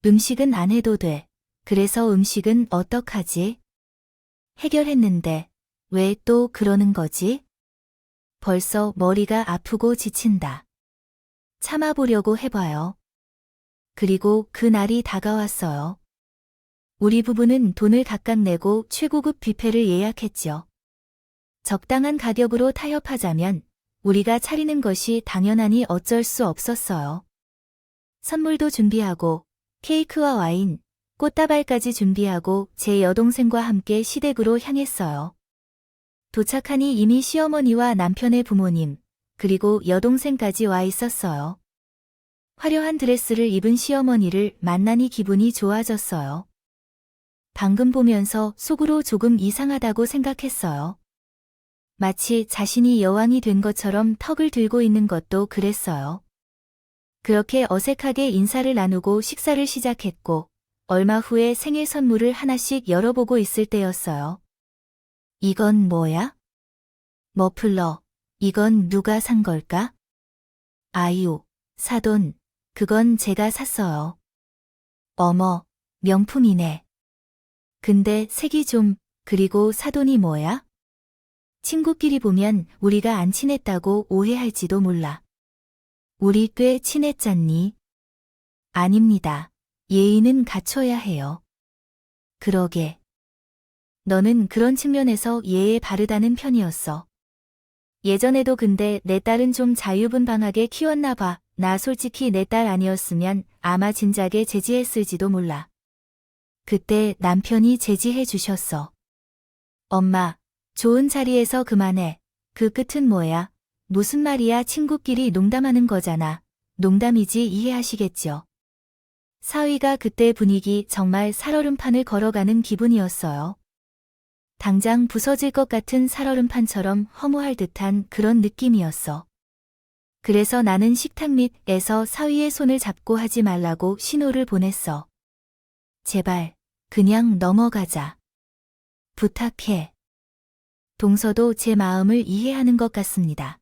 음식은 안 해도 돼. 그래서 음식은 어떡하지? 해결했는데 왜 또 그러는 거지? 벌써 머리가 아프고 지친다. 참아보려고 해봐요. 그리고 그 날이 다가왔어요. 우리 부부는 돈을 각각 내고 최고급 뷔페를 예약했죠. 적당한 가격으로 타협하자면 우리가 차리는 것이 당연하니 어쩔 수 없었어요. 선물도 준비하고 케이크와 와인, 꽃다발까지 준비하고 제 여동생과 함께 시댁으로 향했어요. 도착하니 이미 시어머니와 남편의 부모님, 그리고 여동생까지 와 있었어요. 화려한 드레스를 입은 시어머니를 만나니 기분이 좋아졌어요. 방금 보면서 속으로 조금 이상하다고 생각했어요. 마치 자신이 여왕이 된 것처럼 턱을 들고 있는 것도 그랬어요. 그렇게 어색하게 인사를 나누고 식사를 시작했고 얼마 후에 생일 선물을 하나씩 열어보고 있을 때였어요. 이건 뭐야? 머플러. 이건 누가 산 걸까? 아유, 사돈. 그건 제가 샀어요. 어머, 명품이네. 근데 색이 좀, 그리고 사돈이 뭐야? 친구끼리 보면 우리가 안 친했다고 오해할지도 몰라. 우리 꽤 친했잖니? 아닙니다. 예의는 갖춰야 해요. 그러게. 너는 그런 측면에서 예에 바르다는 편이었어. 예전에도 근데 내 딸은 좀 자유분방하게 키웠나 봐. 나 솔직히 내 딸 아니었으면 아마 진작에 제지했을지도 몰라. 그때 남편이 제지해 주셨어. 엄마, 좋은 자리에서 그만해. 그 끝은 뭐야? 무슨 말이야? 친구끼리 농담하는 거잖아. 농담이지 이해하시겠죠. 사위가 그때 분위기 정말 살얼음판을 걸어가는 기분이었어요. 당장 부서질 것 같은 살얼음판처럼 허무할 듯한 그런 느낌이었어. 그래서 나는 식탁 밑에서 사위의 손을 잡고 하지 말라고 신호를 보냈어. 제발, 그냥 넘어가자. 부탁해. 동서도 제 마음을 이해하는 것 같습니다.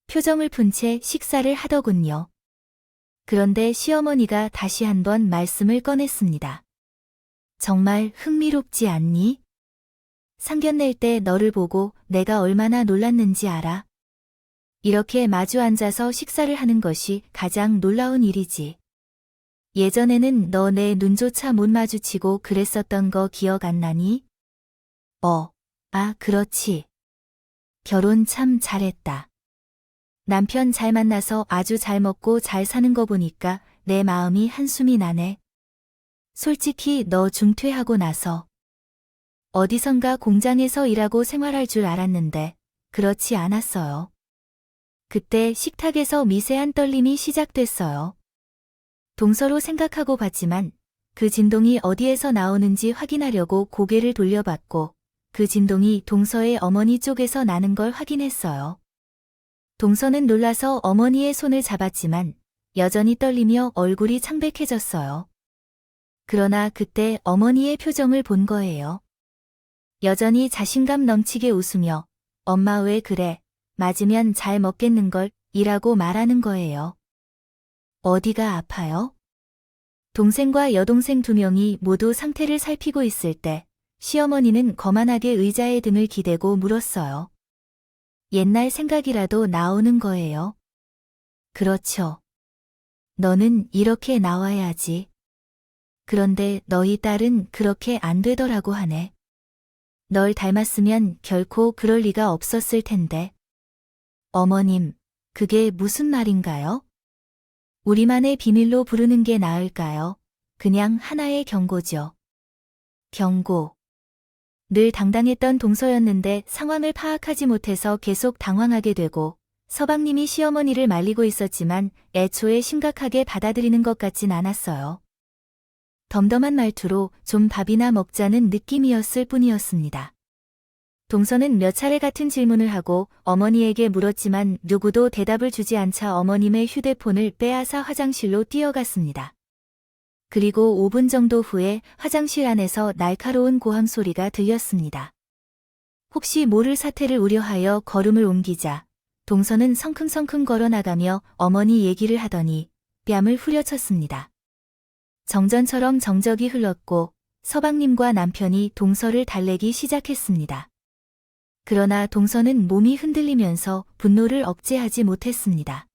표정을 푼 채 식사를 하더군요. 그런데 시어머니가 다시 한번 말씀을 꺼냈습니다. 정말 흥미롭지 않니? 상견례 때 너를 보고 내가 얼마나 놀랐는지 알아? 이렇게 마주 앉아서 식사를 하는 것이 가장 놀라운 일이지. 예전에는 너 내 눈조차 못 마주치고 그랬었던 거 기억 안 나니? 그렇지. 결혼 참 잘했다. 남편 잘 만나서 아주 잘 먹고 잘 사는 거 보니까 내 마음이 한숨이 나네. 솔직히 너 중퇴하고 나서 어디선가 공장에서 일하고 생활할 줄 알았는데 그렇지 않았어요. 그때 식탁에서 미세한 떨림이 시작됐어요. 동서로 생각하고 봤지만 그 진동이 어디에서 나오는지 확인하려고 고개를 돌려봤고 그 진동이 동서의 어머니 쪽에서 나는 걸 확인했어요. 동서는 놀라서 어머니의 손을 잡았지만 여전히 떨리며 얼굴이 창백해졌어요. 그러나 그때 어머니의 표정을 본 거예요. 여전히 자신감 넘치게 웃으며 엄마 왜 그래? 맞으면 잘 먹겠는걸? 이라고 말하는 거예요. 어디가 아파요? 동생과 여동생 2명이 모두 상태를 살피고 있을 때 시어머니는 거만하게 의자에 등을 기대고 물었어요. 옛날 생각이라도 나오는 거예요. 그렇죠. 너는 이렇게 나와야지. 그런데 너희 딸은 그렇게 안 되더라고 하네. 널 닮았으면 결코 그럴 리가 없었을 텐데. 어머님, 그게 무슨 말인가요? 우리만의 비밀로 부르는 게 나을까요? 그냥 하나의 경고죠. 경고. 늘 당당했던 동서였는데 상황을 파악하지 못해서 계속 당황하게 되고 서방님이 시어머니를 말리고 있었지만 애초에 심각하게 받아들이는 것 같진 않았어요. 덤덤한 말투로 좀 밥이나 먹자는 느낌이었을 뿐이었습니다. 동서는 몇 차례 같은 질문을 하고 어머니에게 물었지만 누구도 대답을 주지 않자 어머님의 휴대폰을 빼앗아 화장실로 뛰어갔습니다. 그리고 5분 정도 후에 화장실 안에서 날카로운 고함 소리가 들렸습니다. 혹시 모를 사태를 우려하여 걸음을 옮기자 동서는 성큼성큼 걸어나가며 어머니 얘기를 하더니 뺨을 후려쳤습니다. 정전처럼 정적이 흘렀고 서방님과 남편이 동서를 달래기 시작했습니다. 그러나 동서는 몸이 흔들리면서 분노를 억제하지 못했습니다.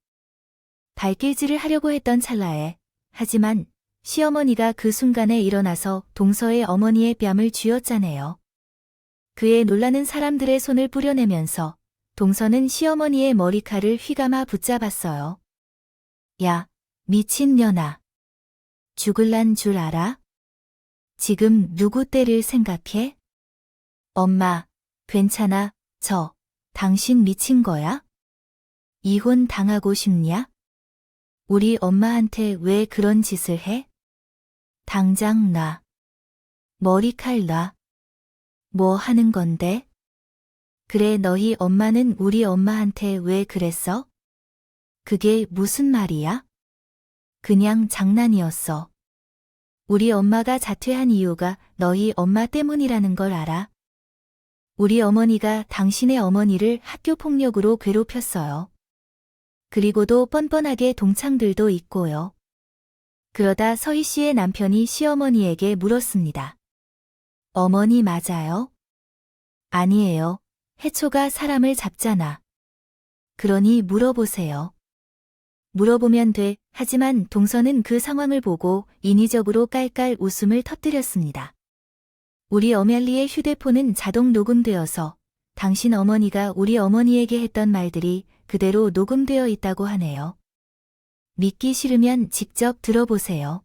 발길질을 하려고 했던 찰나에 하지만 시어머니가 그 순간에 일어나서 동서의 어머니의 뺨을 쥐어짜네요. 그의 놀라는 사람들의 손을 뿌려내면서 동서는 시어머니의 머리칼을 휘감아 붙잡았어요. 야, 미친년아. 죽을란 줄 알아? 지금 누구 때릴 생각해? 엄마, 괜찮아, 당신 미친 거야? 이혼 당하고 싶냐? 우리 엄마한테 왜 그런 짓을 해? 당장 놔. 머리칼 놔. 뭐 하는 건데? 그래 너희 엄마는 우리 엄마한테 왜 그랬어? 그게 무슨 말이야? 그냥 장난이었어. 우리 엄마가 자퇴한 이유가 너희 엄마 때문이라는 걸 알아? 우리 어머니가 당신의 어머니를 학교 폭력으로 괴롭혔어요. 그리고도 뻔뻔하게 동창들도 있고요. 그러다 서희 씨의 남편이 시어머니에게 물었습니다. 어머니 맞아요? 아니에요. 해초가 사람을 잡잖아. 그러니 물어보세요. 물어보면 돼. 하지만 동서는 그 상황을 보고 인위적으로 깔깔 웃음을 터뜨렸습니다. 우리 어멜리의 휴대폰은 자동 녹음되어서 당신 어머니가 우리 어머니에게 했던 말들이 그대로 녹음되어 있다고 하네요. 믿기 싫으면 직접 들어보세요.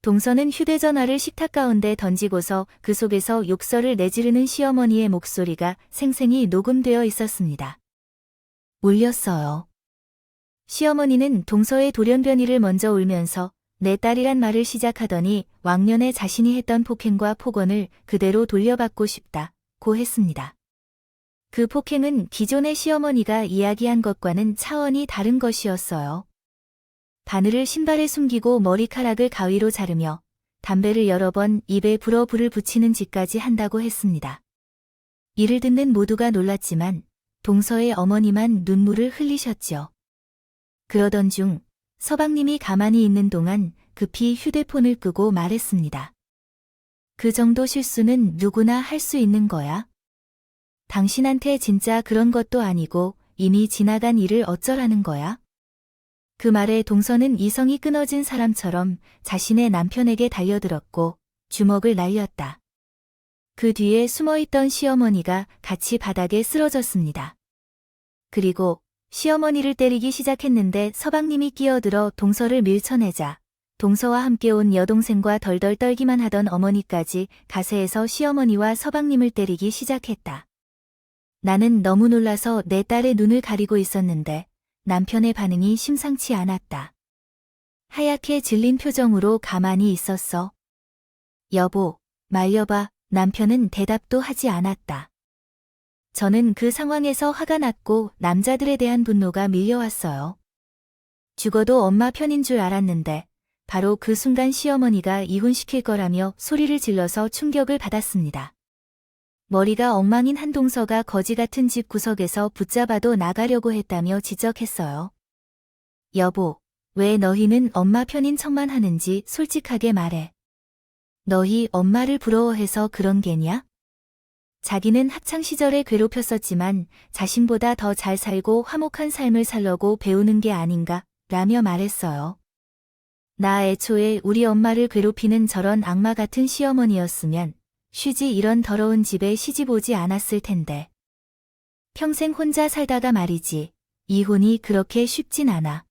동서는 휴대전화를 식탁 가운데 던지고서 그 속에서 욕설을 내지르는 시어머니의 목소리가 생생히 녹음되어 있었습니다. 울렸어요. 시어머니는 동서의 돌연변이를 먼저 울면서 내 딸이란 말을 시작하더니 왕년에 자신이 했던 폭행과 폭언을 그대로 돌려받고 싶다고 했습니다. 그 폭행은 기존의 시어머니가 이야기한 것과는 차원이 다른 것이었어요. 바늘을 신발에 숨기고 머리카락을 가위로 자르며 담배를 여러 번 입에 불어 불을 붙이는 짓까지 한다고 했습니다. 이를 듣는 모두가 놀랐지만 동서의 어머니만 눈물을 흘리셨죠. 그러던 중 서방님이 가만히 있는 동안 급히 휴대폰을 끄고 말했습니다. 그 정도 실수는 누구나 할 수 있는 거야. 당신한테 진짜 그런 것도 아니고 이미 지나간 일을 어쩌라는 거야? 그 말에 동서는 이성이 끊어진 사람처럼 자신의 남편에게 달려들었고 주먹을 날렸다. 그 뒤에 숨어있던 시어머니가 같이 바닥에 쓰러졌습니다. 그리고 시어머니를 때리기 시작했는데 서방님이 끼어들어 동서를 밀쳐내자 동서와 함께 온 여동생과 덜덜 떨기만 하던 어머니까지 가세에서 시어머니와 서방님을 때리기 시작했다. 나는 너무 놀라서 내 딸의 눈을 가리고 있었는데 남편의 반응이 심상치 않았다. 하얗게 질린 표정으로 가만히 있었어. 여보, 말려봐. 남편은 대답도 하지 않았다. 저는 그 상황에서 화가 났고 남자들에 대한 분노가 밀려왔어요. 죽어도 엄마 편인 줄 알았는데 바로 그 순간 시어머니가 이혼시킬 거라며 소리를 질러서 충격을 받았습니다. 머리가 엉망인 한동서가 거지 같은 집 구석에서 붙잡아도 나가려고 했다며 지적했어요. 여보, 왜 너희는 엄마 편인 척만 하는지 솔직하게 말해. 너희 엄마를 부러워해서 그런 게냐? 자기는 학창시절에 괴롭혔었지만 자신보다 더 잘 살고 화목한 삶을 살려고 배우는 게 아닌가 라며 말했어요. 나 애초에 우리 엄마를 괴롭히는 저런 악마 같은 시어머니였으면 쉬지 이런 더러운 집에 시집 오지 않았을 텐데. 평생 혼자 살다가 말이지. 이혼이 그렇게 쉽진 않아.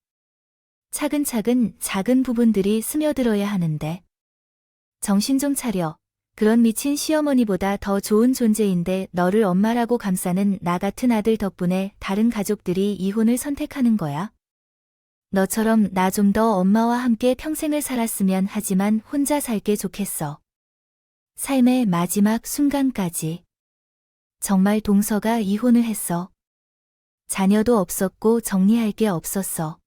차근차근 작은 부분들이 스며들어야 하는데. 정신 좀 차려. 그런 미친 시어머니보다 더 좋은 존재인데 너를 엄마라고 감싸는 나 같은 아들 덕분에 다른 가족들이 이혼을 선택하는 거야? 너처럼 나 좀 더 엄마와 함께 평생을 살았으면 하지만 혼자 살게 좋겠어. 삶의 마지막 순간까지. 정말 동서가 이혼을 했어. 자녀도 없었고 정리할 게 없었어.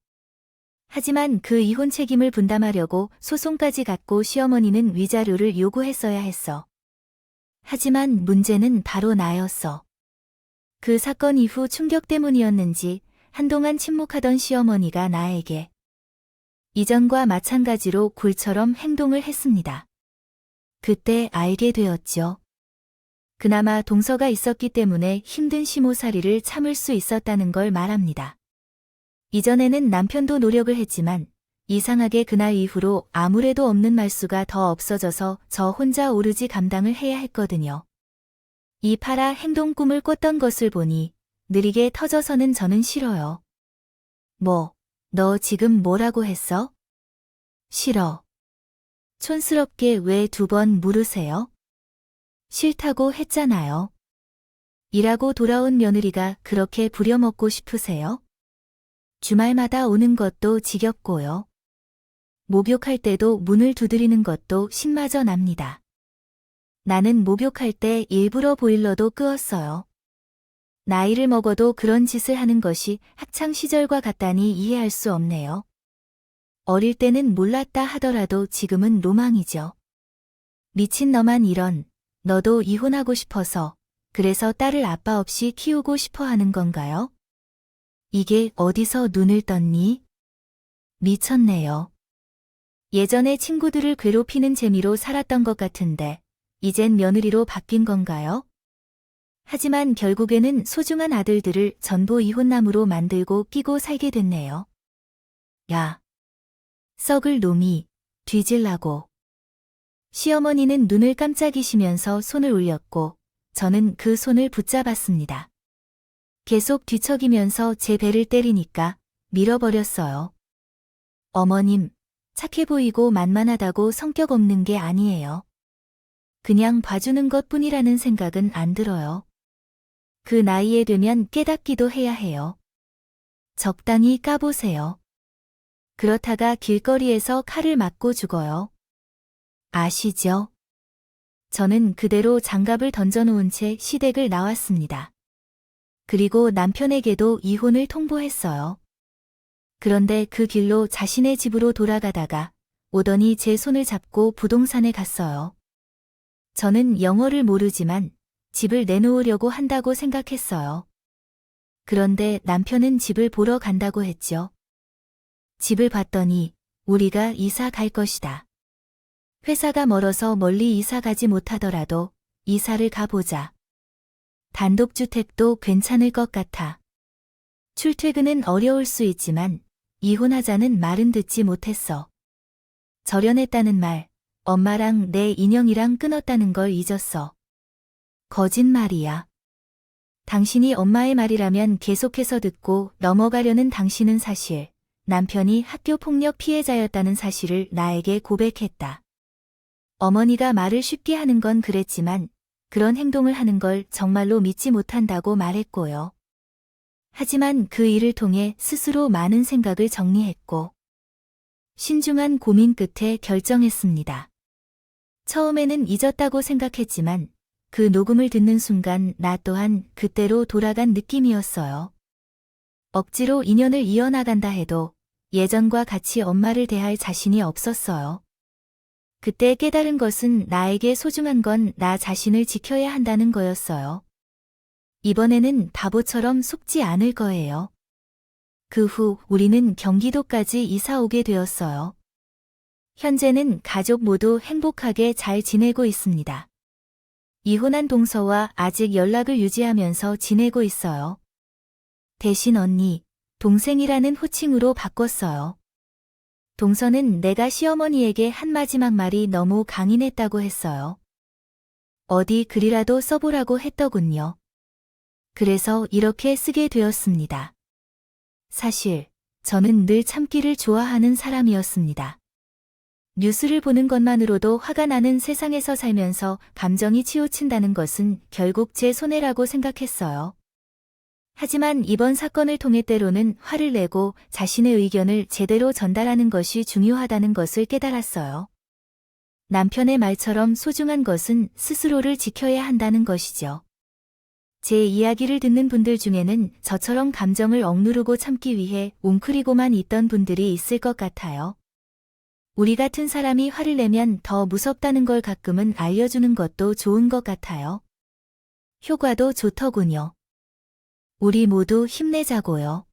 하지만 그 이혼 책임을 분담하려고 소송까지 갔고 시어머니는 위자료를 요구했어야 했어. 하지만 문제는 바로 나였어. 그 사건 이후 충격 때문이었는지 한동안 침묵하던 시어머니가 나에게 이전과 마찬가지로 굴처럼 행동을 했습니다. 그때 알게 되었죠. 그나마 동서가 있었기 때문에 힘든 시모살이를 참을 수 있었다는 걸 말합니다. 이전에는 남편도 노력을 했지만 이상하게 그날 이후로 아무래도 없는 말수가 더 없어져서 저 혼자 오르지 감당을 해야 했거든요. 이 파라 행동 꿈을 꿨던 것을 보니 느리게 터져서는 저는 싫어요. 너 지금 뭐라고 했어? 싫어. 촌스럽게 왜 2번 물으세요? 싫다고 했잖아요. 일하고 돌아온 며느리가 그렇게 부려먹고 싶으세요? 주말마다 오는 것도 지겹고요. 목욕할 때도 문을 두드리는 것도 신마저 납니다. 나는 목욕할 때 일부러 보일러도 끄었어요. 나이를 먹어도 그런 짓을 하는 것이 학창시절과 같다니 이해할 수 없네요. 어릴 때는 몰랐다 하더라도 지금은 로망이죠. 미친 너만 이런, 너도 이혼하고 싶어서, 그래서 딸을 아빠 없이 키우고 싶어 하는 건가요? 이게 어디서 눈을 떴니? 미쳤네요. 예전에 친구들을 괴롭히는 재미로 살았던 것 같은데, 이젠 며느리로 바뀐 건가요? 하지만 결국에는 소중한 아들들을 전부 이혼남으로 만들고 끼고 살게 됐네요. 야! 썩을 놈이, 뒤질라고. 시어머니는 눈을 깜짝이시면서 손을 올렸고, 저는 그 손을 붙잡았습니다. 계속 뒤척이면서 제 배를 때리니까 밀어버렸어요. 어머님, 착해 보이고 만만하다고 성격 없는 게 아니에요. 그냥 봐주는 것뿐이라는 생각은 안 들어요. 그 나이에 되면 깨닫기도 해야 해요. 적당히 까보세요. 그렇다가 길거리에서 칼을 맞고 죽어요. 아시죠? 저는 그대로 장갑을 던져놓은 채 시댁을 나왔습니다. 그리고 남편에게도 이혼을 통보했어요. 그런데 그 길로 자신의 집으로 돌아가다가 오더니 제 손을 잡고 부동산에 갔어요. 저는 영어를 모르지만 집을 내놓으려고 한다고 생각했어요. 그런데 남편은 집을 보러 간다고 했죠. 집을 봤더니 우리가 이사 갈 것이다. 회사가 멀어서 멀리 이사 가지 못하더라도 이사를 가보자. 단독주택도 괜찮을 것 같아. 출퇴근은 어려울 수 있지만 이혼하자는 말은 듣지 못했어. 절연했다는 말, 엄마랑 내 인형이랑 끊었다는 걸 잊었어. 거짓말이야. 당신이 엄마의 말이라면 계속해서 듣고 넘어가려는 당신은 사실 남편이 학교폭력 피해자였다는 사실을 나에게 고백했다. 어머니가 말을 쉽게 하는 건 그랬지만 그런 행동을 하는 걸 정말로 믿지 못한다고 말했고요. 하지만 그 일을 통해 스스로 많은 생각을 정리했고 신중한 고민 끝에 결정했습니다. 처음에는 잊었다고 생각했지만 그 녹음을 듣는 순간 나 또한 그때로 돌아간 느낌이었어요. 억지로 인연을 이어나간다 해도 예전과 같이 엄마를 대할 자신이 없었어요. 그때 깨달은 것은 나에게 소중한 건 나 자신을 지켜야 한다는 거였어요. 이번에는 바보처럼 속지 않을 거예요. 그 후 우리는 경기도까지 이사 오게 되었어요. 현재는 가족 모두 행복하게 잘 지내고 있습니다. 이혼한 동서와 아직 연락을 유지하면서 지내고 있어요. 대신 언니, 동생이라는 호칭으로 바꿨어요. 동서는 내가 시어머니에게 한 마지막 말이 너무 강인했다고 했어요. 어디 글이라도 써보라고 했더군요. 그래서 이렇게 쓰게 되었습니다. 사실 저는 늘 참기를 좋아하는 사람이었습니다. 뉴스를 보는 것만으로도 화가 나는 세상에서 살면서 감정이 치우친다는 것은 결국 제 손해라고 생각했어요. 하지만 이번 사건을 통해 때로는 화를 내고 자신의 의견을 제대로 전달하는 것이 중요하다는 것을 깨달았어요. 남편의 말처럼 소중한 것은 스스로를 지켜야 한다는 것이죠. 제 이야기를 듣는 분들 중에는 저처럼 감정을 억누르고 참기 위해 웅크리고만 있던 분들이 있을 것 같아요. 우리 같은 사람이 화를 내면 더 무섭다는 걸 가끔은 알려주는 것도 좋은 것 같아요. 효과도 좋더군요. 우리 모두 힘내자고요.